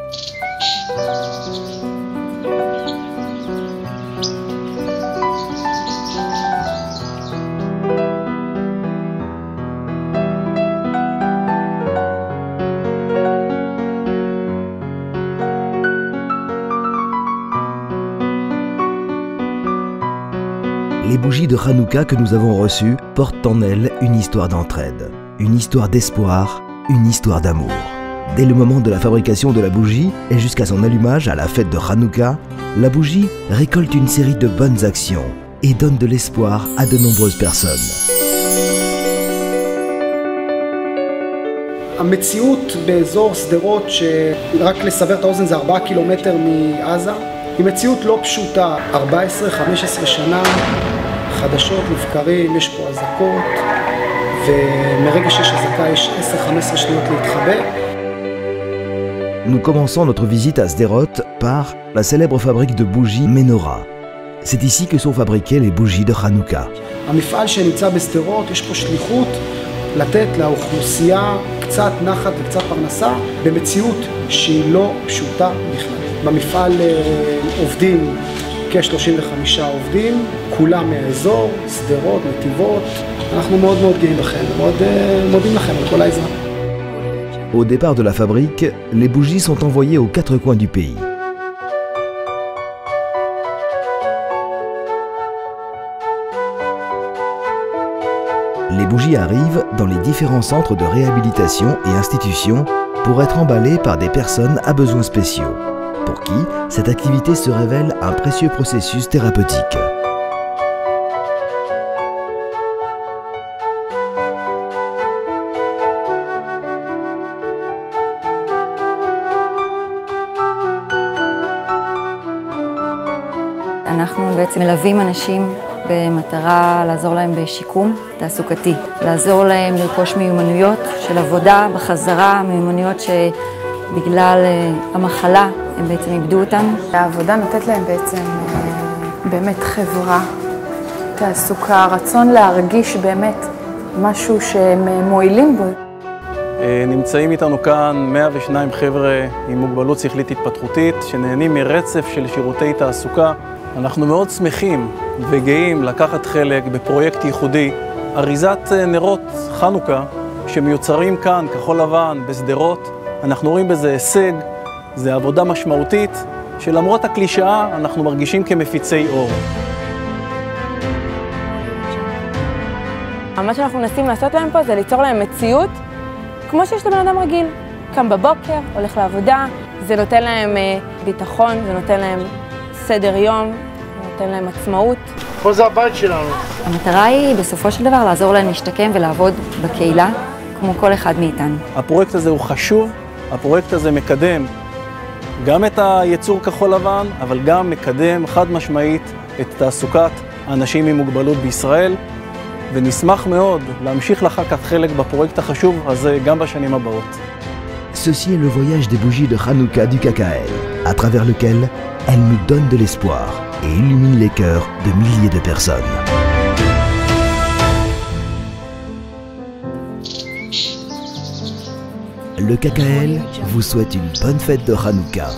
Les bougies de Hanouka que nous avons reçues portent en elles une histoire d'entraide, une histoire d'espoir, une histoire d'amour. Dès le moment de la fabrication de la bougie et jusqu'à son allumage à la fête de Hanouka, la bougie récolte une série de bonnes actions et donne de l'espoir à de nombreuses personnes. המציאות באזור סדרות שרק לסבר את האוזן זה 4 קילומטר מעזה היא מציאות לא פשוטה. 14-15 שנה חדשות לבקרים, יש פה אזעקות ומרגע שיש אזעקה יש 10-15 שניות להתחבא. Nous commençons notre visite à Sderot par la célèbre fabrique de bougies Menorah. C'est ici que sont fabriquées les bougies de Hanouka. המפעל שנמצא בסדרות יש פה שליחות לתת לאוכלוסייה קצת נחת וקצת פרנסה במציאות שהיא לא פשוטה בכלל. במפעל עובדים כ-35 עובדים, כולם מהאזור, סדרות, נתיבות. אנחנו מאוד מאוד גאים בכם, מאוד מודים לכם על כל העזרה. Au départ de la fabrique, les bougies sont envoyées aux 4 coins du pays. Les bougies arrivent dans les différents centres de réhabilitation et institutions pour être emballées par des personnes à besoins spéciaux, pour qui cette activité se révèle un précieux processus thérapeutique. אנחנו בעצם מלווים אנשים במטרה לעזור להם בשיקום תעסוקתי, לעזור להם לרכוש מיומנויות של עבודה בחזרה, מיומנויות שבגלל המחלה הם בעצם איבדו אותן. העבודה נותנת להם בעצם באמת חברה, תעסוקה, רצון להרגיש באמת משהו שהם מועילים בו. נמצאים איתנו כאן 102 חבר'ה עם מוגבלות שכלית התפתחותית שנהנים מרצף של שירותי תעסוקה. אנחנו מאוד שמחים וגאים לקחת חלק בפרויקט ייחודי, אריזת נרות חנוכה שמיוצרים כאן כחול לבן בסדרות. אנחנו רואים בזה הישג, זה עבודה משמעותית שלמרות הקלישאה אנחנו מרגישים כמפיצי אור. מה שאנחנו מנסים לעשות להם פה זה ליצור להם מציאות כמו שיש לבן אדם רגיל. קם בבוקר, הולך לעבודה, זה נותן להם ביטחון, זה נותן להם סדר יום, זה נותן להם עצמאות. פה זה הבית שלנו. המטרה היא בסופו של דבר לעזור להם להשתקם ולעבוד בקהילה כמו כל אחד מאיתנו. הפרויקט הזה הוא חשוב, הפרויקט הזה מקדם גם את הייצור כחול לבן, אבל גם מקדם חד משמעית את תעסוקת האנשים עם מוגבלות בישראל, ונשמח מאוד להמשיך לקחת חלק בפרויקט החשוב הזה גם בשנים הבאות. Ceci est le voyage des bougies de Hanouka du KKL, à travers lequel elles nous donnent de l'espoir et illuminent les cœurs de milliers de personnes. Le KKL vous souhaite une bonne fête de Hanouka.